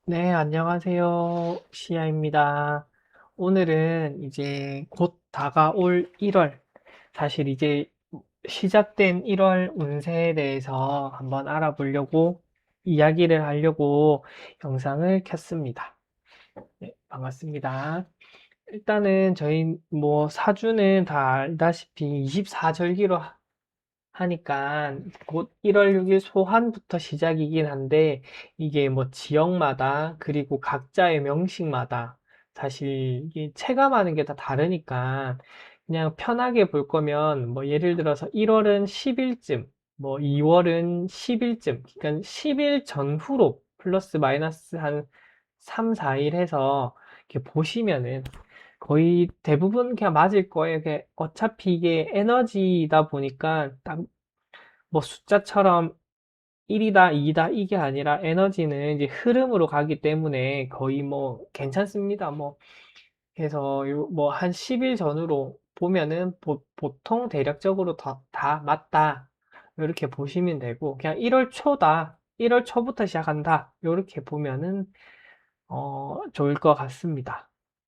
네, 안녕하세요. 시야입니다. 오늘은 이제 곧 다가올 1월, 사실 이제 시작된 1월 운세에 대해서 한번 알아보려고 이야기를 하려고 영상을 켰습니다. 네, 반갑습니다. 일단은 저희 뭐 사주는 다 알다시피 24절기로 하니까 곧 1월 6일 소환부터 시작이긴 한데 이게 뭐 지역마다 그리고 각자의 명식마다 사실 이게 체감하는 게 다 다르니까 그냥 편하게 볼 거면 뭐 예를 들어서 1월은 10일쯤 뭐 2월은 10일쯤 그러니까 10일 전후로 플러스 마이너스 한 3, 4일 해서 이렇게 보시면은 거의 대부분 그냥 맞을 거예요. 어차피 이게 에너지다 보니까 딱 뭐 숫자처럼 1이다, 2다 이게 아니라 에너지는 이제 흐름으로 가기 때문에 거의 뭐 괜찮습니다. 뭐 그래서 뭐 한 10일 전후로 보면은 보통 대략적으로 다 맞다. 이렇게 보시면 되고 그냥 1월 초다. 1월 초부터 시작한다. 이렇게 보면은 좋을 것 같습니다.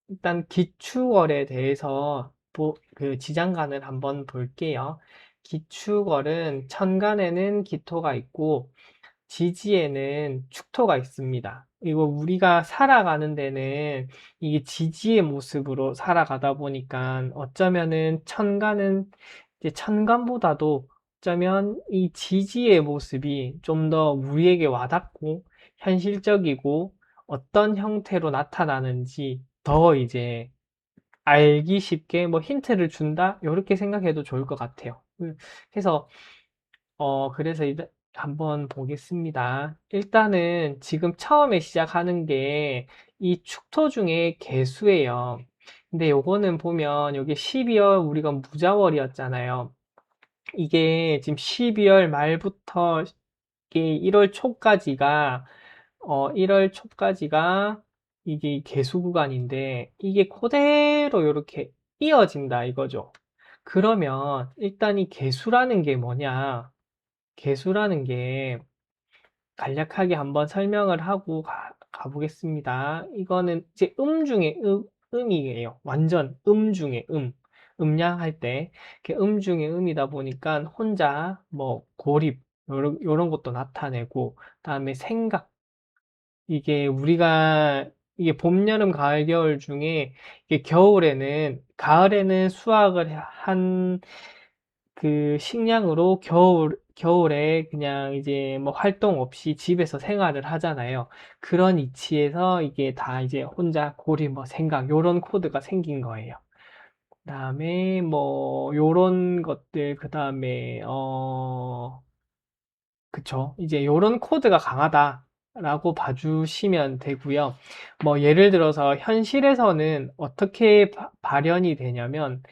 일단 기축월에 대해서 그 지장간을 한번 볼게요. 기축월은 천간에는 기토가 있고 지지에는 축토가 있습니다. 이거 우리가 살아가는 데는 이게 지지의 모습으로 살아가다 보니까 어쩌면은 천간은 이제 천간보다도 어쩌면 이 지지의 모습이 좀 더 우리에게 와닿고 현실적이고 어떤 형태로 나타나는지 더 이제 알기 쉽게 뭐 힌트를 준다? 이렇게 생각해도 좋을 것 같아요. 그래서 그래서 이제 한번 보겠습니다. 일단은 지금 처음에 시작하는 게 이 축토 중에 개수예요. 근데 요거는 보면 여기 12월 우리가 무자월이었잖아요. 이게 지금 12월 말부터 이게 1월 초까지가 1월 초까지가 이게 개수 구간인데 이게 그대로 이렇게 이어진다 이거죠. 그러면 일단 이 개수라는 게 뭐냐? 개수라는 게 간략하게 한번 설명을 하고 가보겠습니다. 이거는 이제 중에 음이에요. 완전 중에 음양할 때, 이렇게 중에 음이다 보니까 혼자 뭐 고립, 요런 것도 나타내고, 그다음에 생각, 이게 봄, 여름, 가을, 겨울 중에 이게 가을에는 수확을 한 그 식량으로 겨울에 그냥 이제 뭐 활동 없이 집에서 생활을 하잖아요. 그런 이치에서 이게 다 이제 혼자 고립 뭐 생각 요런 코드가 생긴 거예요. 그다음에 뭐 요런 것들 그다음에 그쵸. 이제 요런 코드가 강하다라고 봐주시면 되고요. 뭐 예를 들어서 현실에서는 어떻게 발현이 되냐면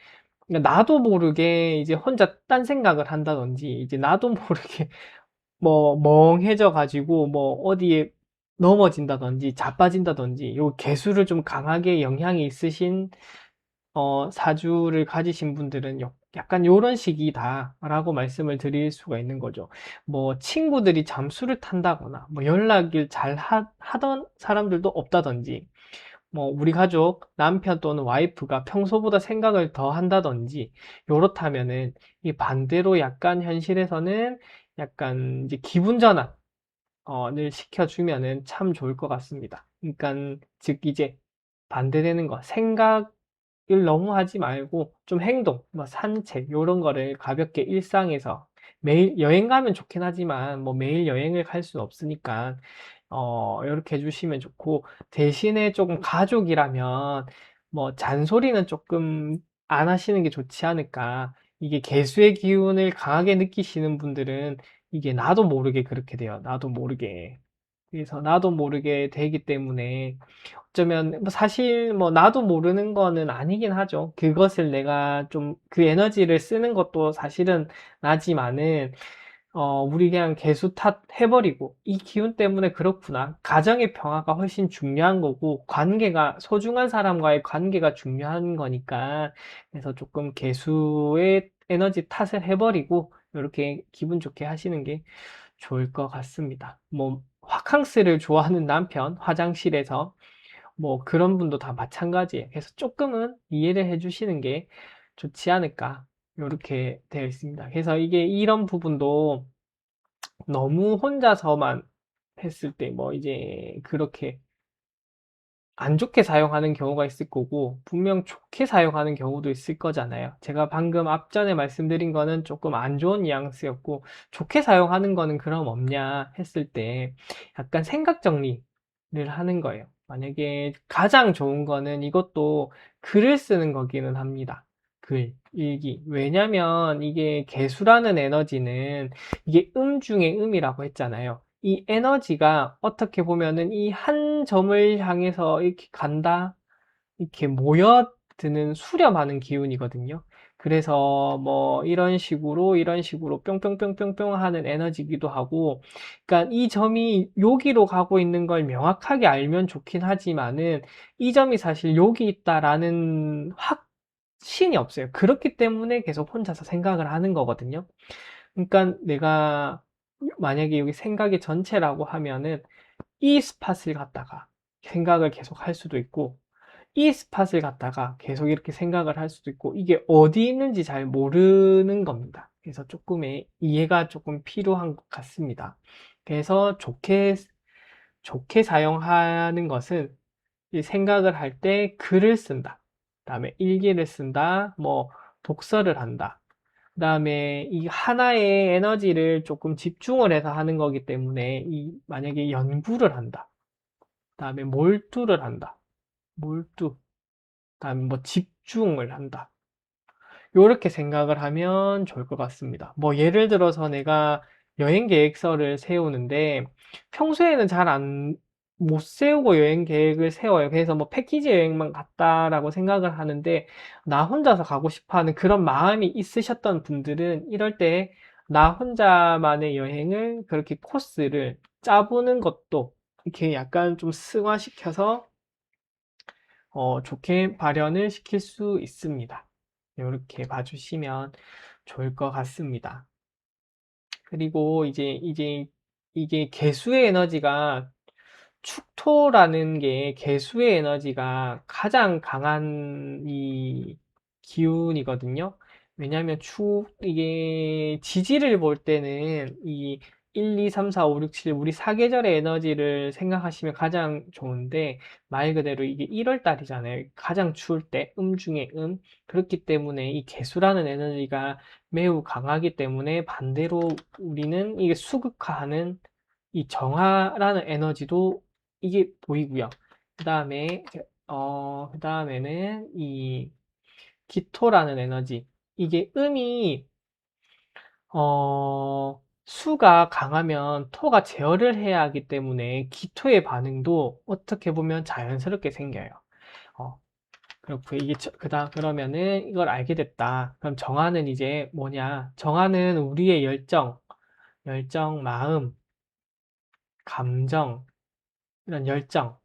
그러니까 나도 모르게 이제 혼자 딴 생각을 한다든지 이제 나도 모르게 뭐 멍해져 가지고 뭐 어디에 넘어진다든지 자빠진다든지 요 개수를 좀 강하게 영향이 있으신 사주를 가지신 분들은 약간 요런 식이다라고 말씀을 드릴 수가 있는 거죠. 뭐 친구들이 잠수를 탄다거나 뭐 연락을 잘 하던 사람들도 없다든지 뭐 우리 가족 남편 또는 와이프가 평소보다 생각을 더 한다든지 요렇다면은 이 반대로 약간 현실에서는 약간 이제 기분 전환을 시켜주면은 참 좋을 것 같습니다. 그러니까 즉 이제 반대되는 거 생각을 너무 하지 말고 좀 행동, 뭐 산책 요런 거를 가볍게 일상에서 매일 여행 가면 좋긴 하지만 뭐 매일 여행을 갈 수는 없으니까 이렇게 해주시면 좋고 대신에 조금 가족이라면 뭐 잔소리는 조금 안 하시는 게 좋지 않을까. 이게 개수의 기운을 강하게 느끼시는 분들은 이게 나도 모르게 그렇게 돼요. 나도 모르게. 그래서 나도 모르게 되기 때문에 어쩌면 뭐 사실 뭐 나도 모르는 거는 아니긴 하죠. 그것을 내가 좀 그 에너지를 쓰는 것도 사실은 나지만은 우리 그냥 개수 탓 해버리고 이 기운 때문에 그렇구나. 가정의 평화가 훨씬 중요한 거고 소중한 사람과의 관계가 중요한 거니까 그래서 조금 개수의 에너지 탓을 해버리고 이렇게 기분 좋게 하시는 게 좋을 것 같습니다. 뭐 화캉스를 좋아하는 남편, 화장실에서 뭐 그런 분도 다 마찬가지예요. 그래서 조금은 이해를 해주시는 게 좋지 않을까. 이렇게 되어 있습니다. 그래서 이게 이런 부분도 너무 혼자서만 했을 때 뭐 이제 그렇게 안 좋게 사용하는 경우가 있을 거고 분명 좋게 사용하는 경우도 있을 거잖아요. 제가 방금 앞전에 말씀드린 거는 조금 안 좋은 뉘앙스였고 좋게 사용하는 거는 그럼 없냐 했을 때 약간 생각 정리를 하는 거예요. 만약에 가장 좋은 거는 이것도 글을 쓰는 거기는 합니다. 글, 일기. 왜냐면 이게 개수라는 에너지는 이게 음 중에 음이라고 했잖아요. 이 에너지가 어떻게 보면은 이 한 점을 향해서 이렇게 간다, 이렇게 모여드는 수렴하는 기운이거든요. 그래서 뭐 이런 식으로 뿅뿅뿅뿅뿅 하는 에너지기도 하고, 그러니까 이 점이 여기로 가고 있는 걸 명확하게 알면 좋긴 하지만은 이 점이 사실 여기 있다라는 확신이 없어요. 그렇기 때문에 계속 혼자서 생각을 하는 거거든요. 그러니까 내가 만약에 여기 생각의 전체라고 하면은 이 스팟을 갖다가 생각을 계속 할 수도 있고 이 스팟을 갖다가 계속 이렇게 생각을 할 수도 있고 이게 어디 있는지 잘 모르는 겁니다. 그래서 조금의 이해가 조금 필요한 것 같습니다. 그래서 좋게 사용하는 것은 이 생각을 할 때 글을 쓴다. 그다음에 일기를 쓴다. 뭐 독서를 한다. 그다음에 이 하나의 에너지를 조금 집중을 해서 하는 거기 때문에 이 만약에 연구를 한다. 그다음에 몰두를 한다. 몰두. 그다음에 뭐 집중을 한다. 요렇게 생각을 하면 좋을 것 같습니다. 뭐 예를 들어서 내가 여행 계획서를 세우는데 평소에는 잘 못 세우고 여행 계획을 세워요. 그래서 뭐 패키지 여행만 갔다라고 생각을 하는데 나 혼자서 가고 싶어 하는 그런 마음이 있으셨던 분들은 이럴 때 나 혼자만의 여행을 그렇게 코스를 짜보는 것도 이렇게 약간 좀 승화시켜서 좋게 발현을 시킬 수 있습니다. 이렇게 봐주시면 좋을 것 같습니다. 그리고 이제 이게 개수의 에너지가 축토라는 게 개수의 에너지가 가장 강한 이 기운이거든요. 왜냐하면 이게 지지를 볼 때는 이 1, 2, 3, 4, 5, 6, 7 우리 사계절의 에너지를 생각하시면 가장 좋은데 말 그대로 이게 1월 달이잖아요. 가장 추울 때 중에 그렇기 때문에 이 개수라는 에너지가 매우 강하기 때문에 반대로 우리는 이게 수극화하는 이 정화라는 에너지도 이게 보이고요. 그 다음에 그 다음에는 이 기토라는 에너지. 이게 수가 강하면 토가 제어를 해야 하기 때문에 기토의 반응도 어떻게 보면 자연스럽게 생겨요. 어, 그렇고 이게 그러면은 이걸 알게 됐다. 그럼 정화는 이제 뭐냐? 정화는 우리의 열정, 마음, 감정, 이런 열정.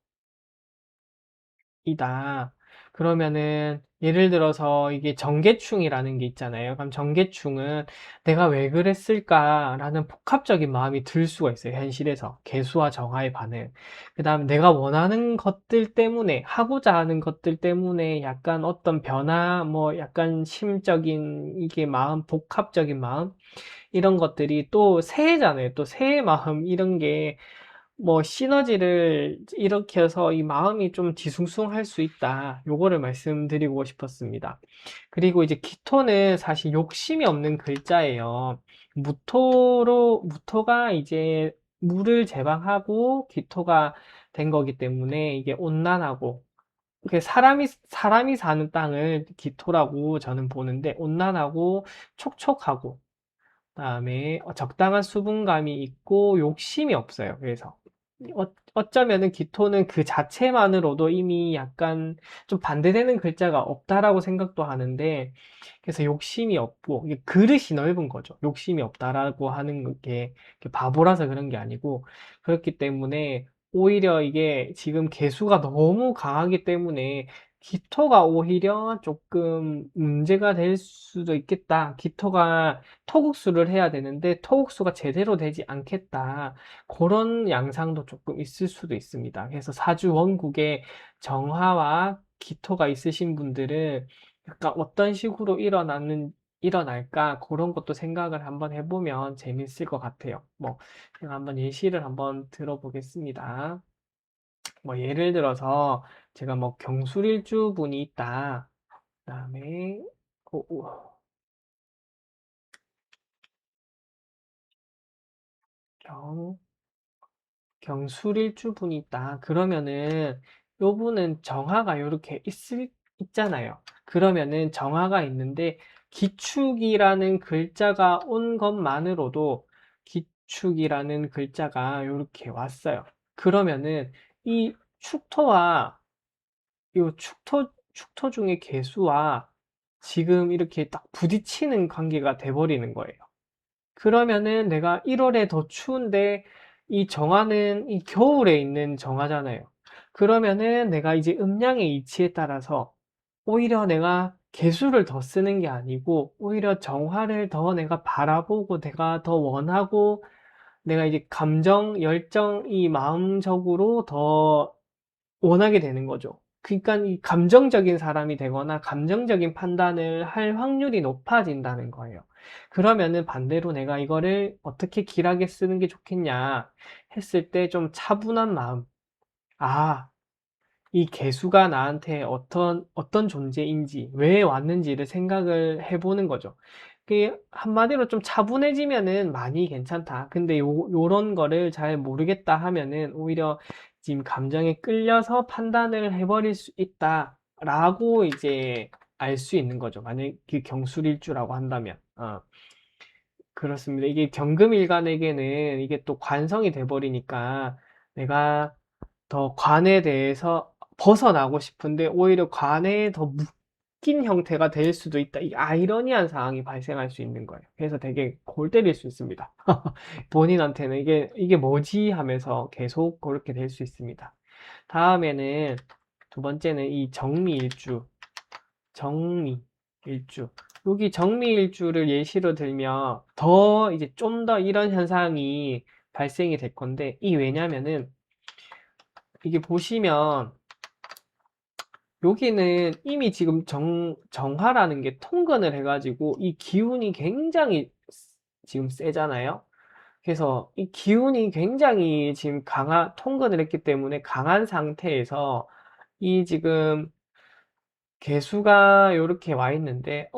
이다. 그러면은 예를 들어서 이게 정계충이라는 게 있잖아요. 그럼 정계충은 내가 왜 그랬을까라는 복합적인 마음이 들 수가 있어요. 현실에서 개수와 정화의 반응. 그다음 내가 원하는 것들 때문에 하고자 하는 것들 때문에 약간 어떤 변화, 뭐 약간 심적인 이게 마음, 복합적인 마음 이런 것들이 또 새해잖아요. 또 새해 마음 이런 게 뭐 시너지를 일으켜서 이 마음이 좀 뒤숭숭할 수 있다. 요거를 말씀드리고 싶었습니다. 그리고 이제 기토는 사실 욕심이 없는 글자예요. 무토가 이제 물을 제방하고 기토가 된 거기 때문에 이게 온난하고 사람이 사는 땅을 기토라고 저는 보는데 온난하고 촉촉하고 그다음에 적당한 수분감이 있고 욕심이 없어요. 그래서 어쩌면은 기토는 그 자체만으로도 이미 약간 좀 반대되는 글자가 없다라고 생각도 하는데 그래서 욕심이 없고 이게 그릇이 넓은 거죠. 욕심이 없다라고 하는 게 바보라서 그런 게 아니고 그렇기 때문에 오히려 이게 지금 개수가 너무 강하기 때문에 기토가 오히려 조금 문제가 될 수도 있겠다. 기토가 토국수를 해야 되는데 토국수가 제대로 되지 않겠다. 그런 양상도 조금 있을 수도 있습니다. 그래서 사주 원국에 정화와 기토가 있으신 분들은 약간 어떤 식으로 일어날까? 그런 것도 생각을 한번 해보면 재밌을 것 같아요. 뭐, 제가 한번 예시를 한번 들어보겠습니다. 뭐 예를 들어서 제가 뭐 경술일주 분이 있다. 그다음에 경 경술일주 분이 있다. 그러면은 요 분은 정화가 요렇게 있잖아요. 그러면은 정화가 있는데 기축이라는 글자가 온 것만으로도 기축이라는 글자가 요렇게 왔어요. 그러면은 이 축토와 요 축토 중에 개수와 지금 이렇게 딱 부딪히는 관계가 돼버리는 거예요. 그러면은 내가 1월에 더 추운데 이 정화는 이 겨울에 있는 정화잖아요. 그러면은 내가 이제 음양의 이치에 따라서 오히려 내가 개수를 더 쓰는 게 아니고 오히려 정화를 더 내가 바라보고 내가 더 원하고 내가 이제 감정, 열정, 이 마음적으로 더 원하게 되는 거죠. 그러니까 이 감정적인 사람이 되거나 감정적인 판단을 할 확률이 높아진다는 거예요. 그러면은 반대로 내가 이거를 어떻게 길하게 쓰는 게 좋겠냐 했을 때 좀 차분한 마음. 아, 이 개수가 나한테 어떤 존재인지, 왜 왔는지를 생각을 해보는 거죠. 그 한마디로 좀 차분해지면은 많이 괜찮다. 근데 요런 거를 잘 모르겠다 하면은 오히려 지금 감정에 끌려서 판단을 해버릴 수 있다라고 이제 알 수 있는 거죠. 만약 그 경술일주라고 한다면. 그렇습니다. 이게 경금일간에게는 이게 또 관성이 돼버리니까 내가 더 관에 대해서 벗어나고 싶은데 오히려 관에 더 묶인 형태가 될 수도 있다. 이 아이러니한 상황이 발생할 수 있는 거예요. 그래서 되게 골 때릴 수 있습니다. 본인한테는 이게 뭐지 하면서 계속 그렇게 될 수 있습니다. 다음에는 두 번째는 이 정미일주. 정미일주. 여기 정미일주를 예시로 들면 더 이제 좀 더 이런 현상이 발생이 될 건데 이 왜냐면은 이게 보시면 여기는 이미 지금 정화라는 게 통근을 해가지고 이 기운이 굉장히 지금 세잖아요. 그래서 이 기운이 굉장히 지금 통근을 했기 때문에 강한 상태에서 이 지금 개수가 이렇게 와 있는데,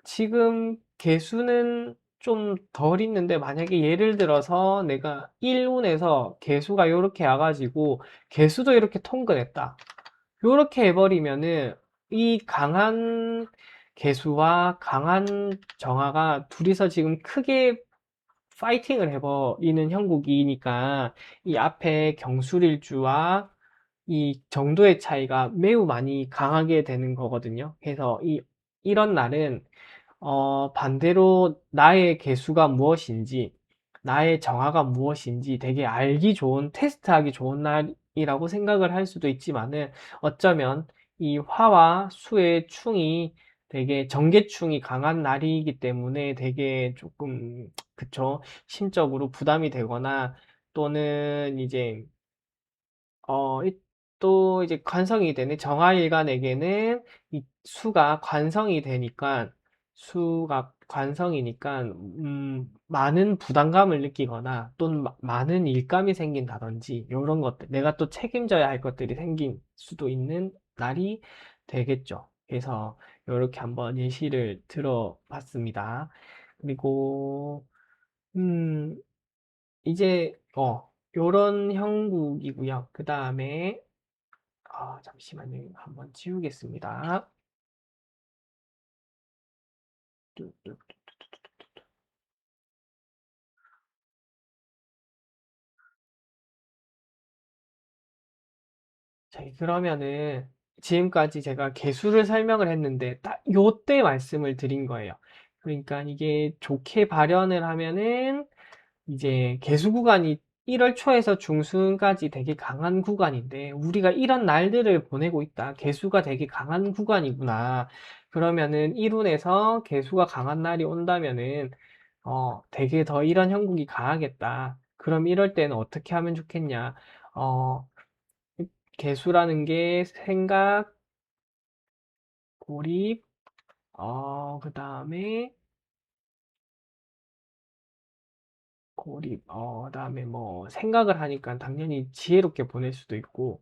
지금 개수는 좀 덜 있는데, 만약에 예를 들어서 내가 1운에서 개수가 이렇게 와가지고, 개수도 이렇게 통근했다. 이렇게 해버리면은, 이 강한 개수와 강한 정화가 둘이서 지금 크게 파이팅을 해버리는 형국이니까, 이 앞에 경술일주와 이 정도의 차이가 매우 많이 강하게 되는 거거든요. 그래서 이런 날은 반대로 나의 개수가 무엇인지, 나의 정화가 무엇인지 되게 알기 좋은, 테스트하기 좋은 날이라고 생각을 할 수도 있지만은 어쩌면 이 화와 수의 충이 되게 정계충이 강한 날이기 때문에 되게 조금, 그쵸, 심적으로 부담이 되거나 또는 이제 또 이제 관성이 되네. 정화일간에게는 이 수가 관성이 되니까, 수가 관성이니까, 많은 부담감을 느끼거나, 또는 많은 일감이 생긴다든지, 이런 것들, 내가 또 책임져야 할 것들이 생긴 수도 있는 날이 되겠죠. 그래서, 이렇게 한번 예시를 들어봤습니다. 그리고, 음, 이제, 요런 형국이고요. 그 다음에 잠시만요. 한번 지우겠습니다. 뚝뚝. 자, 그러면은 지금까지 제가 개수를 설명을 했는데 딱 요때 말씀을 드린 거예요. 그러니까 이게 좋게 발현을 하면은 이제 개수 구간이 1월 초에서 중순까지 되게 강한 구간인데 우리가 이런 날들을 보내고 있다. 개수가 되게 강한 구간이구나. 그러면은 1운에서 개수가 강한 날이 온다면은 되게 더 이런 형국이 강하겠다. 그럼 이럴 때는 어떻게 하면 좋겠냐? 어, 개수라는 게 생각, 고립, 그 다음에 고립, 그다음에 뭐 생각을 하니까 당연히 지혜롭게 보낼 수도 있고,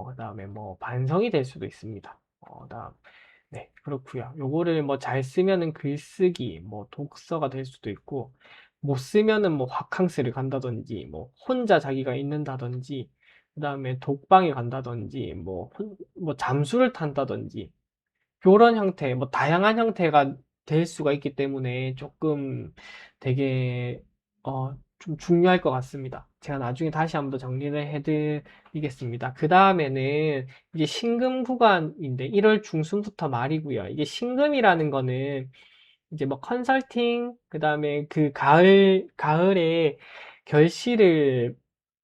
그다음에 뭐 반성이 될 수도 있습니다. 네, 그렇고요. 요거를 뭐 잘 쓰면은 글쓰기, 뭐 독서가 될 수도 있고, 못 쓰면은 뭐 화캉스를 간다든지, 뭐 혼자 자기가 있는다든지, 그다음에 독방에 간다든지, 뭐 잠수를 탄다든지, 요런 형태, 뭐 다양한 형태가 될 수가 있기 때문에 조금 되게 좀 중요할 것 같습니다. 제가 나중에 다시 한번 정리를 해드리겠습니다. 그 다음에는 이제 신금 구간인데 1월 중순부터 말이고요. 이게 신금이라는 거는 이제 뭐 컨설팅, 그 다음에 그 가을에 결실을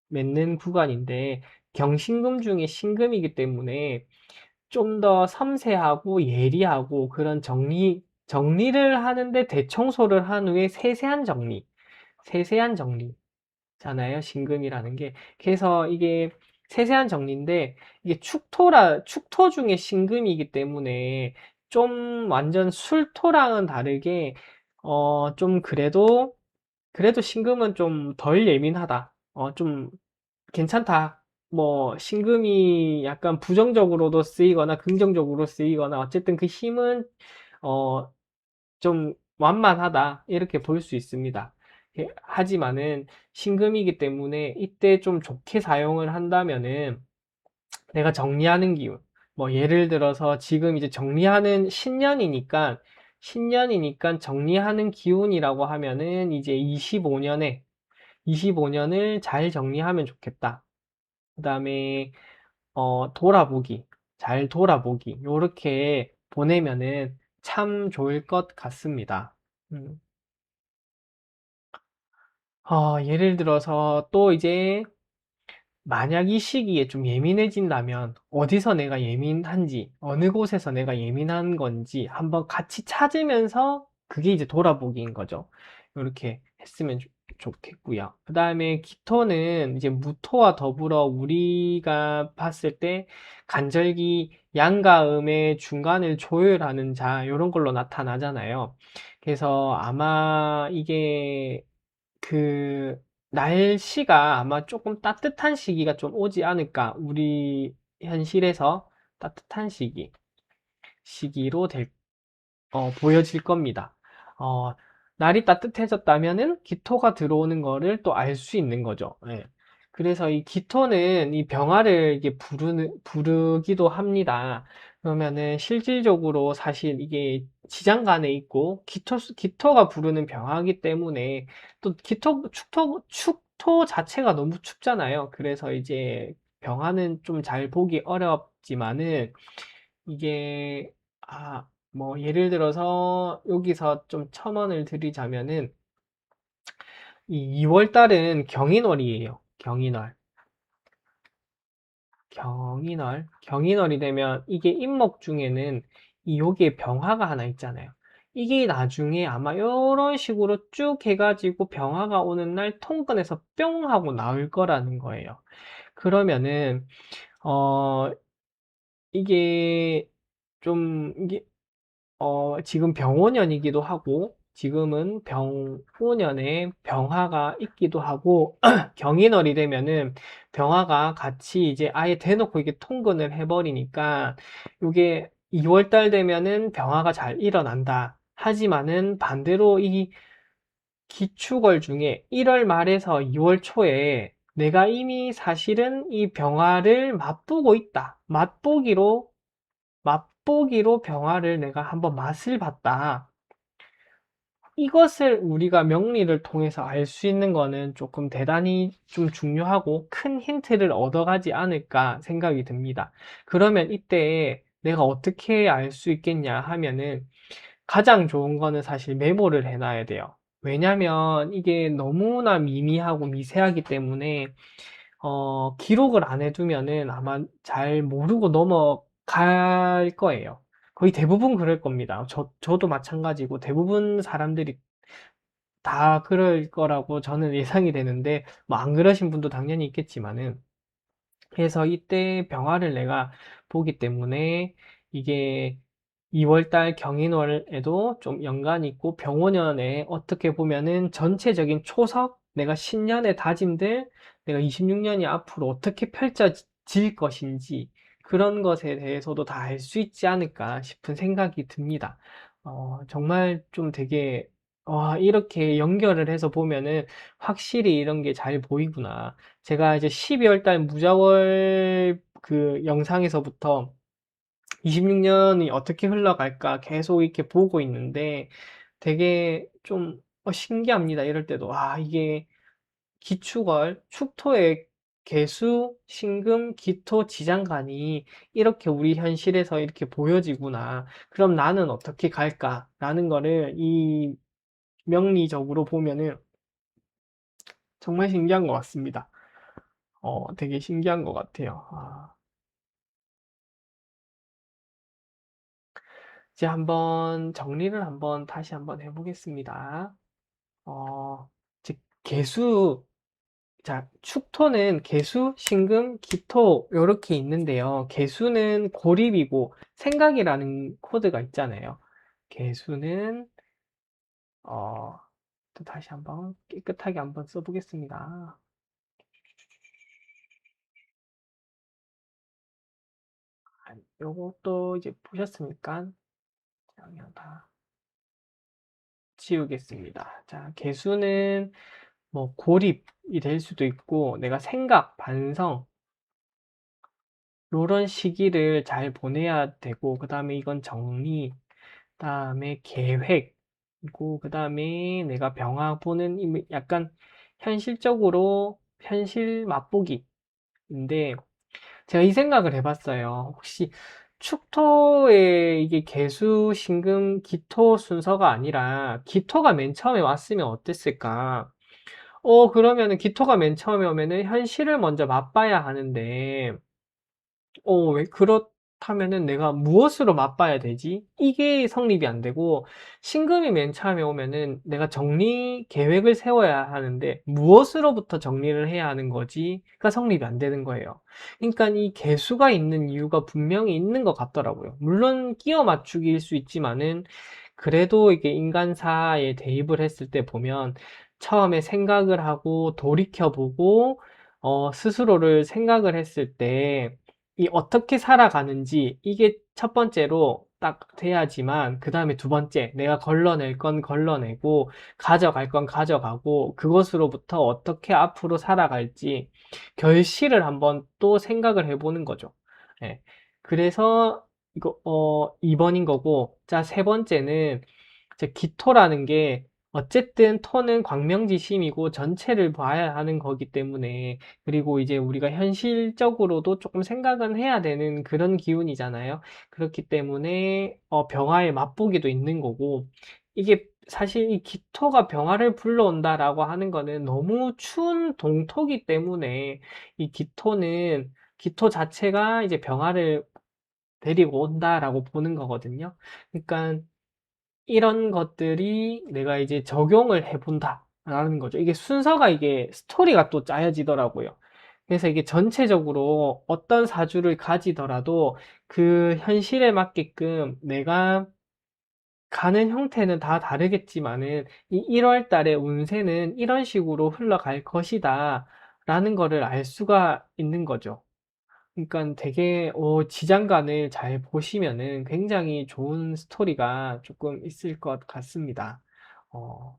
맺는 구간인데 경신금 중에 신금이기 때문에 좀 더 섬세하고 예리하고 그런 정리를 하는데 대청소를 한 후에 세세한 정리잖아요. 신금이라는 게. 그래서 이게 세세한 정리인데 이게 축토 중에 신금이기 때문에 좀 완전 술토랑은 다르게 좀 그래도 신금은 좀 덜 예민하다. 좀 괜찮다. 뭐 신금이 약간 부정적으로도 쓰이거나 긍정적으로 쓰이거나 어쨌든 그 힘은 어, 좀 완만하다 이렇게 볼 수 있습니다. 하지만은 신금이기 때문에 이때 좀 좋게 사용을 한다면은 내가 정리하는 기운, 뭐 예를 들어서 지금 이제 정리하는 신년이니까 정리하는 기운이라고 하면은 이제 25년을 잘 정리하면 좋겠다. 그 다음에 잘 돌아보기 요렇게 보내면은 참 좋을 것 같습니다. 음. 예를 들어서 또 이제 만약 이 시기에 좀 예민해진다면 어디서 내가 예민한지, 어느 곳에서 내가 예민한 건지 한번 같이 찾으면서 그게 이제 돌아보기인 거죠. 이렇게 했으면 좋겠고요. 그 다음에 기토는 이제 무토와 더불어 우리가 봤을 때 간절기 양과 음의 중간을 조율하는 자, 이런 걸로 나타나잖아요. 그래서 아마 이게 그 날씨가 아마 조금 따뜻한 시기가 좀 오지 않을까. 우리 현실에서 따뜻한 시기로 보여질 겁니다. 어, 날이 따뜻해졌다면은 기토가 들어오는 거를 또 알 수 있는 거죠. 예. 그래서 이 기토는 이 병화를 이게 부르기도 합니다. 그러면은 실질적으로 사실 이게 지장간에 있고 기토가 부르는 병화이기 때문에 또 축토 자체가 너무 춥잖아요. 그래서 이제 병화는 좀 잘 보기 어렵지만은 이게 뭐 예를 들어서 여기서 좀 첨언을 드리자면은 이 2월 달은 경인월이에요. 경인월이 되면 이게 임목 중에는 이 여기에 병화가 하나 있잖아요. 이게 나중에 아마 이런 식으로 쭉 해가지고 병화가 오는 날 통근에서 뿅 하고 나올 거라는 거예요. 그러면은 어 이게 이게 지금 병오년이기도 하고, 지금은 병오년에 병화가 있기도 하고, 경인월이 되면은 병화가 같이 이제 아예 대놓고 이게 통근을 해버리니까, 이게 2월달 되면은 병화가 잘 일어난다. 하지만은 반대로 이 기축월 중에 1월 말에서 2월 초에 내가 이미 사실은 이 병화를 맛보고 있다. 맛보기로 병화를 내가 한번 맛을 봤다. 이것을 우리가 명리를 통해서 알 수 있는 거는 조금 대단히 좀 중요하고 큰 힌트를 얻어가지 않을까 생각이 듭니다. 그러면 이때 내가 어떻게 알 수 있겠냐 하면은 가장 좋은 거는 사실 메모를 해놔야 돼요. 왜냐면 이게 너무나 미미하고 미세하기 때문에 기록을 안 해두면은 아마 잘 모르고 넘어갈 거예요. 거의 대부분 그럴 겁니다. 저도 마찬가지고 대부분 사람들이 다 그럴 거라고 저는 예상이 되는데, 뭐 안 그러신 분도 당연히 있겠지만은, 그래서 이때 병화를 내가 보기 때문에 이게 2월달 경인월에도 좀 연관이 있고, 병오년에 어떻게 보면은 전체적인 초석, 내가 신년의 다짐들, 내가 26년이 앞으로 어떻게 펼쳐질 것인지 그런 것에 대해서도 다 알 수 있지 않을까 싶은 생각이 듭니다. 정말 좀 되게 와, 이렇게 연결을 해서 보면은 확실히 이런 게 잘 보이구나. 제가 이제 12월 달 무자월 그 영상에서부터 26년이 어떻게 흘러갈까 계속 이렇게 보고 있는데 되게 좀 신기합니다. 이럴 때도. 아, 이게 기축월, 축토의 개수, 신금, 기토, 지장간이 이렇게 우리 현실에서 이렇게 보여지구나. 그럼 나는 어떻게 갈까라는 거를 이 명리적으로 보면은 정말 신기한 것 같습니다. 되게 신기한 것 같아요. 이제 한번 정리를 다시 한번 해보겠습니다. 즉, 개수, 자, 축토는 개수, 신금, 기토, 요렇게 있는데요. 개수는 고립이고, 생각이라는 코드가 있잖아요. 개수는, 어, 또 다시 한번 깨끗하게 한번 써보겠습니다. 요것도 이제 보셨으니까, 그냥 다 지우겠습니다. 자, 개수는 뭐 고립이 될 수도 있고, 내가 생각, 반성, 요런 시기를 잘 보내야 되고, 그 다음에 이건 정리, 그 다음에 계획, 그리고 그 다음에 내가 병화 보는 약간 현실적으로 현실 맛보기인데, 제가 이 생각을 해봤어요. 혹시 축토에 이게 개수, 신금, 기토 순서가 아니라 기토가 맨 처음에 왔으면 어땠을까? 그러면은 기토가 맨 처음에 오면은 현실을 먼저 맛봐야 하는데, 왜 그렇다면은 내가 무엇으로 맛봐야 되지? 이게 성립이 안 되고, 신금이 맨 처음에 오면은 내가 정리 계획을 세워야 하는데, 무엇으로부터 정리를 해야 하는 거지가 성립이 안 되는 거예요. 그러니까 이 개수가 있는 이유가 분명히 있는 것 같더라고요. 물론 끼워 맞추기일 수 있지만은, 그래도 이게 인간사에 대입을 했을 때 보면, 처음에 생각을 하고 돌이켜보고, 스스로를 생각을 했을 때, 이 어떻게 살아가는지 이게 첫 번째로 딱 돼야지만 그 다음에 두 번째 내가 걸러낼 건 걸러내고 가져갈 건 가져가고 그것으로부터 어떻게 앞으로 살아갈지 결실을 한번 또 생각을 해보는 거죠. 예. 그래서 이거 2번인 거고, 자, 세 번째는 이제 기토라는 게 어쨌든 토는 광명지심이고 전체를 봐야 하는 거기 때문에, 그리고 이제 우리가 현실적으로도 조금 생각은 해야 되는 그런 기운이잖아요. 그렇기 때문에 병화의 맛보기도 있는 거고, 이게 사실 이 기토가 병화를 불러온다라고 하는 거는 너무 추운 동토기 때문에 이 기토 자체가 이제 병화를 데리고 온다라고 보는 거거든요. 그러니까 이런 것들이 내가 이제 적용을 해본다라는 거죠. 이게 순서가 이게 스토리가 또 짜여지더라고요. 그래서 이게 전체적으로 어떤 사주를 가지더라도 그 현실에 맞게끔 내가 가는 형태는 다 다르겠지만은 이 1월 달의 운세는 이런 식으로 흘러갈 것이다 라는 거를 알 수가 있는 거죠. 그러니까 되게 지장간을 잘 보시면은 굉장히 좋은 스토리가 조금 있을 것 같습니다. 어,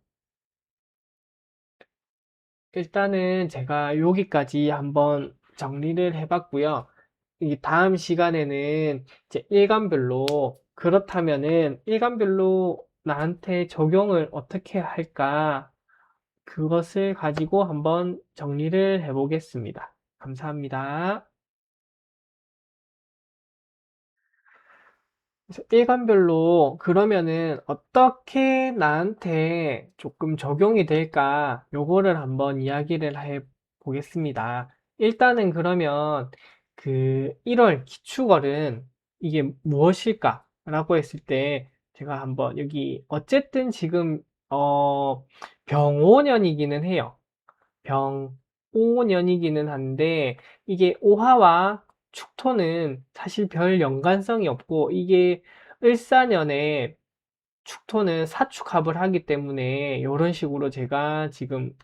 일단은 제가 여기까지 한번 정리를 해봤고요. 이 다음 시간에는 이제 일간별로, 그렇다면은 일간별로 나한테 적용을 어떻게 할까? 그것을 가지고 한번 정리를 해보겠습니다. 감사합니다. 그래서 일관별로 그러면은 어떻게 나한테 조금 적용이 될까? 요거를 한번 이야기를 해 보겠습니다. 일단은 그러면 그 1월 기축월은 이게 무엇일까? 라고 했을 때 제가 한번 여기 어쨌든 지금 병오년이기는 해요. 병오년이기는 한데 이게 오화와 축토는 사실 별 연관성이 없고 이게 을사년에 축토는 사축합을 하기 때문에 이런 식으로 제가 지금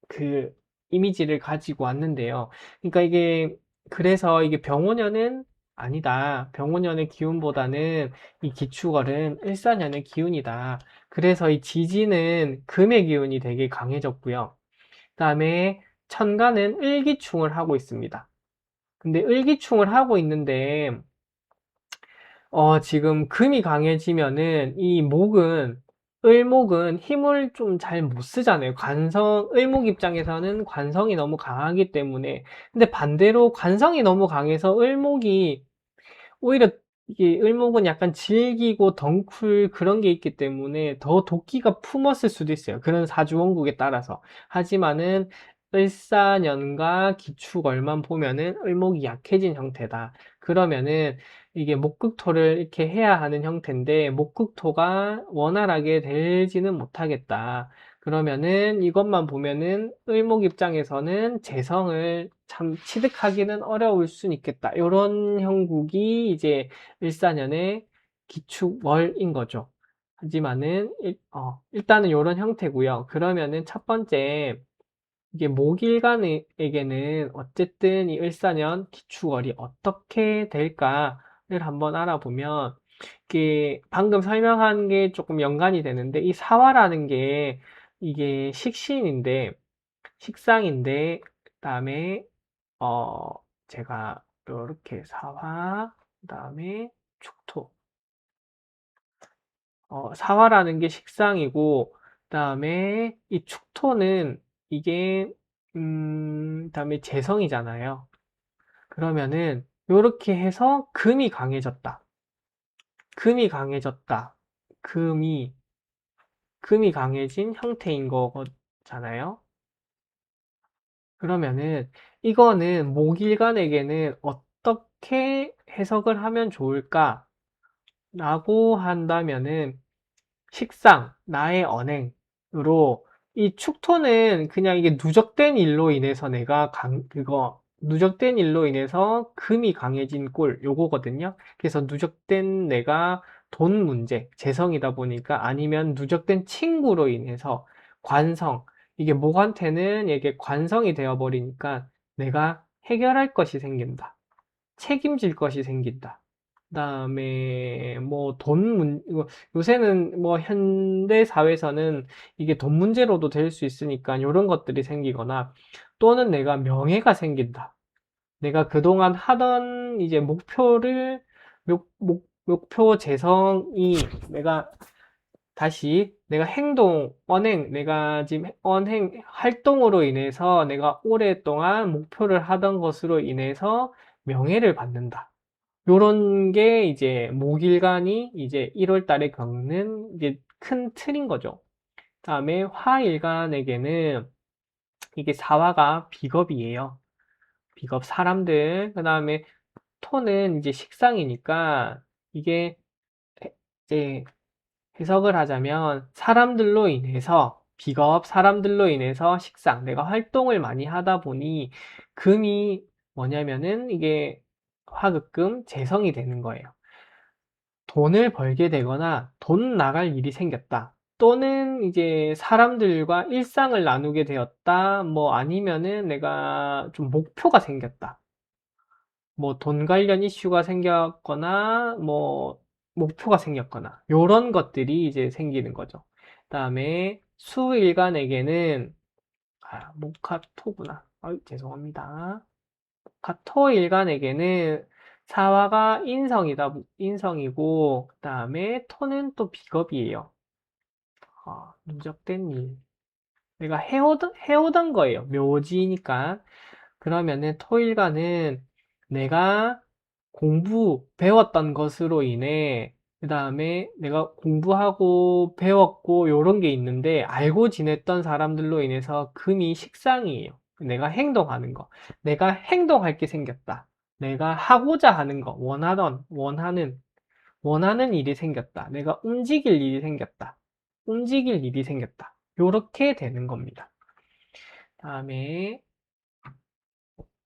그 이미지를 가지고 왔는데요. 그러니까 이게 그래서 이게 병오년은 아니다. 병오년의 기운보다는 이 기축월은 을사년의 기운이다. 그래서 이 지지는 금의 기운이 되게 강해졌고요. 그다음에 천간은 을기충을 하고 있습니다. 근데 을기충을 하고 있는데 지금 금이 강해지면은 이 목은 을목은 힘을 좀 잘 못 쓰잖아요. 을목 입장에서는 관성이 너무 강하기 때문에. 근데 반대로 관성이 너무 강해서 을목이 오히려 이게 을목은 약간 질기고 덩쿨 그런 게 있기 때문에 더 도끼가 품었을 수도 있어요. 그런 사주원국에 따라서. 하지만은 을사년과 기축월만 보면은 을목이 약해진 형태다. 그러면은 이게 목극토를 이렇게 해야 하는 형태인데 목극토가 원활하게 되지는 못하겠다. 그러면은 이것만 보면은 을목 입장에서는 재성을 참 취득하기는 어려울 수는 있겠다. 이런 형국이 이제 일사년의 기축월인 거죠. 하지만은 일단은 이런 형태고요. 그러면은 첫 번째 이게 목일간에게는 어쨌든 이 을사년 기축월이 어떻게 될까를 한번 알아보면 이게 방금 설명한 게 조금 연관이 되는데 이 사화라는 게 이게 식신인데 식상인데 그다음에 어 제가 이렇게 사화 그다음에 축토 사화라는 게 식상이고 그다음에 이 축토는 이게 그다음에 재성이잖아요. 그러면은 요렇게 해서 금이 강해졌다. 금이 강해졌다. 금이 금이 강해진 형태인 거잖아요. 그러면은 이거는 목일간에게는 어떻게 해석을 하면 좋을까라고 한다면은 식상, 나의 언행으로 이 축토는 그냥 이게 누적된 일로 인해서 누적된 일로 인해서 금이 강해진 꼴 요거거든요. 그래서 누적된 내가 돈 문제, 재성이다 보니까 아니면 누적된 친구로 인해서 관성, 이게 목한테는 이게 관성이 되어버리니까 내가 해결할 것이 생긴다. 책임질 것이 생긴다. 그다음에 뭐 요새는 뭐 현대 사회에서는 이게 돈 문제로도 될 수 있으니까 이런 것들이 생기거나 또는 내가 명예가 생긴다. 내가 그동안 하던 이제 목표 재성이 내가 다시 내가 내가 지금 언행, 활동으로 인해서 내가 오랫동안 목표를 하던 것으로 인해서 명예를 받는다. 요런 게 이제 목일간이 이제 1월 달에 겪는 이제 큰 틀인 거죠. 다음에 화일간에게는 이게 사화가 비겁이에요. 비겁 사람들. 그 다음에 토는 이제 식상이니까 이게 이제 해석을 하자면 비겁 사람들로 인해서 식상, 내가 활동을 많이 하다 보니 금이 뭐냐면은 이게 화급금 재성이 되는 거예요. 돈을 벌게 되거나 돈 나갈 일이 생겼다. 또는 이제 사람들과 일상을 나누게 되었다. 뭐 아니면은 내가 좀 목표가 생겼다. 뭐 돈 관련 이슈가 생겼거나 뭐 목표가 생겼거나 요런 것들이 이제 생기는 거죠. 그다음에 수일간에게는 모카토구나. 죄송합니다. 모카토일간에게는 사화가 인성이고 그다음에 토는 또 비겁이에요. 누적된 일. 내가 해오던 거예요. 묘지니까. 그러면은 토일간은 내가 배웠던 것으로 인해 그 다음에 내가 공부하고 배웠고 요런 게 있는데 알고 지냈던 사람들로 인해서 금이 식상이에요. 내가 행동하는 거. 내가 행동할 게 생겼다. 내가 하고자 하는 거. 원하는 일이 생겼다. 내가 움직일 일이 생겼다. 움직일 일이 생겼다. 요렇게 되는 겁니다. 다음에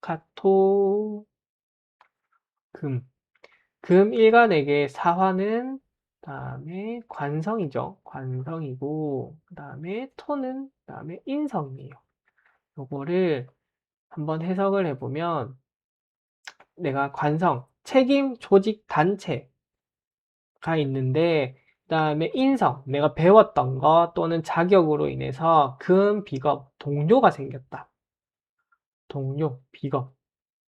카토 금. 금 일간에게 사화는 다음에 관성이죠. 관성이고 그다음에 토는 그다음에 인성이에요. 요거를 한번 해석을 해보면 내가 관성, 책임, 조직, 단체가 있는데 그다음에 인성, 내가 배웠던 거 또는 자격으로 인해서 금, 비겁, 동료가 생겼다. 동료, 비겁.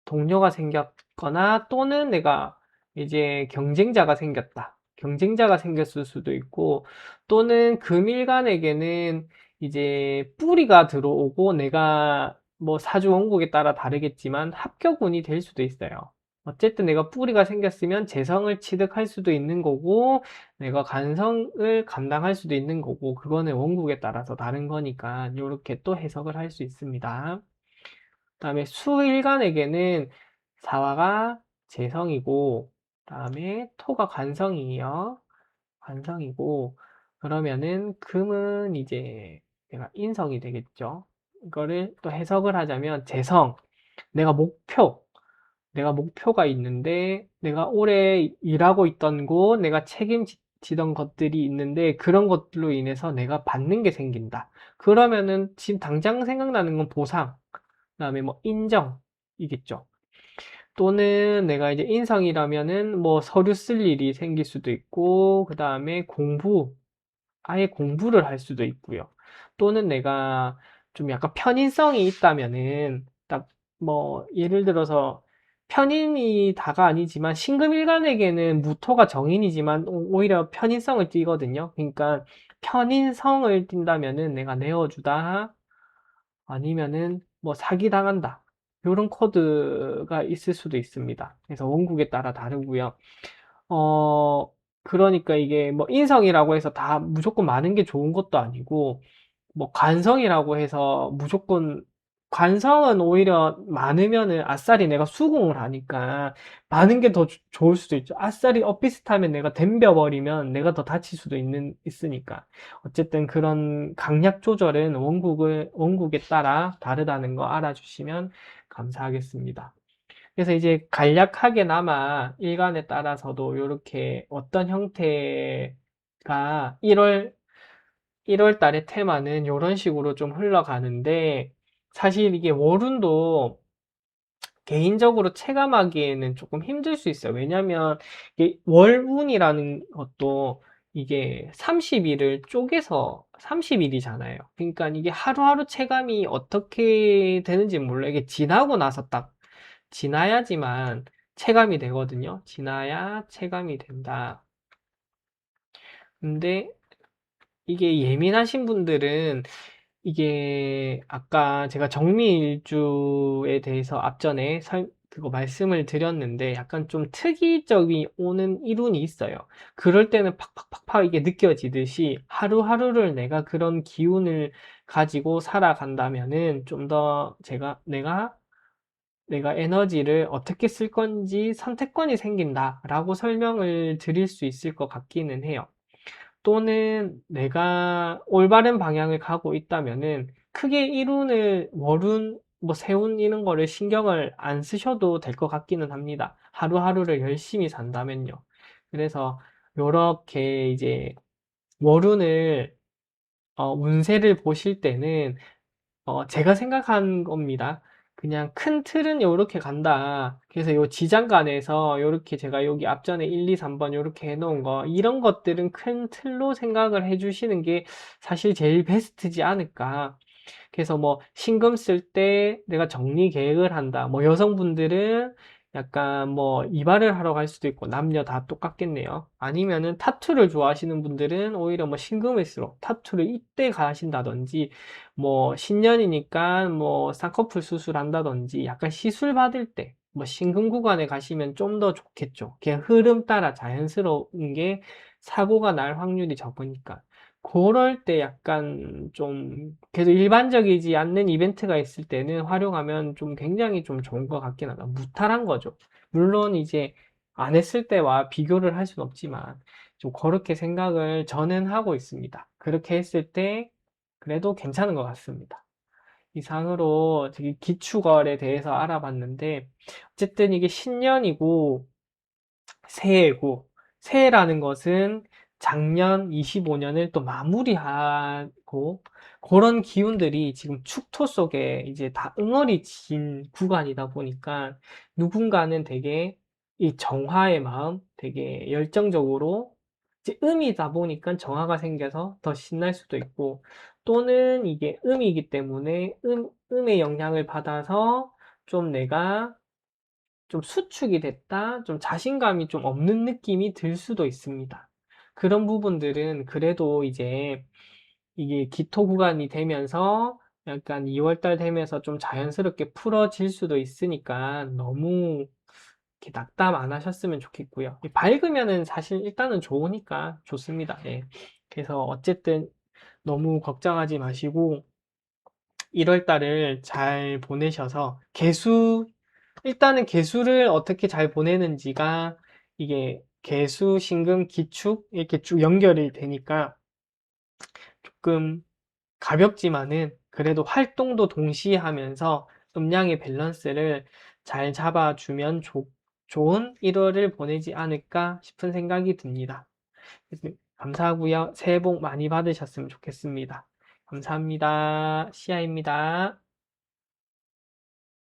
동료가 생겼거나 또는 내가 이제 경쟁자가 생겼다. 경쟁자가 생겼을 수도 있고 또는 금일간에게는 이제 뿌리가 들어오고 내가 뭐 사주 원국에 따라 다르겠지만 합격운이 될 수도 있어요. 어쨌든 내가 뿌리가 생겼으면 재성을 취득할 수도 있는 거고 내가 간성을 감당할 수도 있는 거고 그거는 원국에 따라서 다른 거니까 이렇게 또 해석을 할 수 있습니다. 다음에 수일간에게는 사화가 재성이고 다음에 토가 관성이에요. 관성이고 그러면은 금은 이제 내가 인성이 되겠죠. 이거를 또 해석을 하자면 재성, 내가 목표가 있는데 내가 오래 일하고 있던 곳, 내가 책임지던 것들이 있는데 그런 것들로 인해서 내가 받는 게 생긴다. 그러면은 지금 당장 생각나는 건 보상, 그다음에 뭐 인정이겠죠. 또는 내가 이제 인성이라면은 뭐 서류 쓸 일이 생길 수도 있고 그다음에 아예 공부를 할 수도 있고요. 또는 내가 좀 약간 편인성이 있다면은 딱 뭐 예를 들어서 편인이 다가 아니지만 신금일간에게는 무토가 정인이지만 오히려 편인성을 띠거든요. 그러니까 편인성을 띈다면은 내가 내어주다 아니면은 뭐 사기당한다. 요런 코드가 있을 수도 있습니다. 그래서 원국에 따라 다르고요. 어, 그러니까 이게 뭐 인성이라고 해서 다 무조건 많은 게 좋은 것도 아니고, 뭐 관성이라고 해서 무조건 관성은 오히려 많으면은 아싸리 내가 수긍을 하니까 많은 게 더 좋을 수도 있죠. 아싸리 엇비슷하면 내가 덤벼버리면 내가 더 다칠 수도 있으니까. 어쨌든 그런 강약 조절은 원국에 따라 다르다는 거 알아주시면 감사하겠습니다. 그래서 이제 간략하게나마 일간에 따라서도 이렇게 어떤 형태가 1월 달의 테마는 이런 식으로 좀 흘러가는데 사실 이게 월운도 개인적으로 체감하기에는 조금 힘들 수 있어요. 왜냐면 이게 월운이라는 것도 이게 30일을 쪼개서 30일이잖아요. 그러니까 이게 하루하루 체감이 어떻게 되는지 몰라요. 이게 지나고 나서 딱 지나야지만 체감이 되거든요. 지나야 체감이 된다. 근데 이게 예민하신 분들은 이게 아까 제가 정미일주에 대해서 앞전에 그거 말씀을 드렸는데 약간 좀 특이적이 오는 이론이 있어요. 그럴 때는 팍팍팍팍 이게 느껴지듯이 하루하루를 내가 그런 기운을 가지고 살아간다면은 좀 더 내가 에너지를 어떻게 쓸 건지 선택권이 생긴다라고 설명을 드릴 수 있을 것 같기는 해요. 또는 내가 올바른 방향을 가고 있다면은 크게 이룬을 월운 뭐 세운 이런 거를 신경을 안 쓰셔도 될 것 같기는 합니다. 하루하루를 열심히 산다면요. 그래서 요렇게 이제 월운을 운세를 보실 때는 제가 생각한 겁니다. 그냥 큰 틀은 요렇게 간다. 그래서 요 지장간에서 요렇게 제가 여기 앞전에 1, 2, 3번 요렇게 해놓은 거, 이런 것들은 큰 틀로 생각을 해주시는 게 사실 제일 베스트지 않을까. 그래서 뭐 신금 쓸 때 내가 정리 계획을 한다. 뭐 여성분들은 약간 뭐 이발을 하러 갈 수도 있고 남녀 다 똑같겠네요. 아니면은 타투를 좋아하시는 분들은 오히려 뭐 신금일수록 타투를 이때 가신다든지 뭐 신년이니까 뭐 쌍꺼풀 수술한다든지 약간 시술 받을 때 뭐 신금 구간에 가시면 좀 더 좋겠죠. 그냥 흐름 따라 자연스러운 게 사고가 날 확률이 적으니까. 그럴 때 약간 좀 계속 일반적이지 않는 이벤트가 있을 때는 활용하면 좀 굉장히 좀 좋은 것 같긴 하다. 무탈한 거죠. 물론 이제 안 했을 때와 비교를 할 수는 없지만 좀 그렇게 생각을 저는 하고 있습니다. 그렇게 했을 때 그래도 괜찮은 것 같습니다. 이상으로 되게 기축월에 대해서 알아봤는데 어쨌든 이게 신년이고 새해고 새해라는 것은 작년 25년을 또 마무리하고 그런 기운들이 지금 축토 속에 이제 다 응어리진 구간이다 보니까 누군가는 되게 이 정화의 마음 되게 열정적으로 이제 음이다 보니까 정화가 생겨서 더 신날 수도 있고 또는 이게 음이기 때문에 음의 영향을 받아서 좀 내가 좀 수축이 됐다, 좀 자신감이 좀 없는 느낌이 들 수도 있습니다. 그런 부분들은 그래도 이제 이게 기토 구간이 되면서 약간 2월달 되면서 좀 자연스럽게 풀어질 수도 있으니까 너무 이렇게 낙담 안 하셨으면 좋겠고요. 밝으면은 사실 일단은 좋으니까 좋습니다. 예. 그래서 어쨌든 너무 걱정하지 마시고 1월 달을 잘 보내셔서 일단은 개수를 어떻게 잘 보내는지가 이게 개수, 신금, 기축 이렇게 쭉 연결이 되니까 조금 가볍지만은 그래도 활동도 동시에 하면서 음양의 밸런스를 잘 잡아주면 좋은 1월을 보내지 않을까 싶은 생각이 듭니다. 감사하고요. 새해 복 많이 받으셨으면 좋겠습니다. 감사합니다. 시아입니다.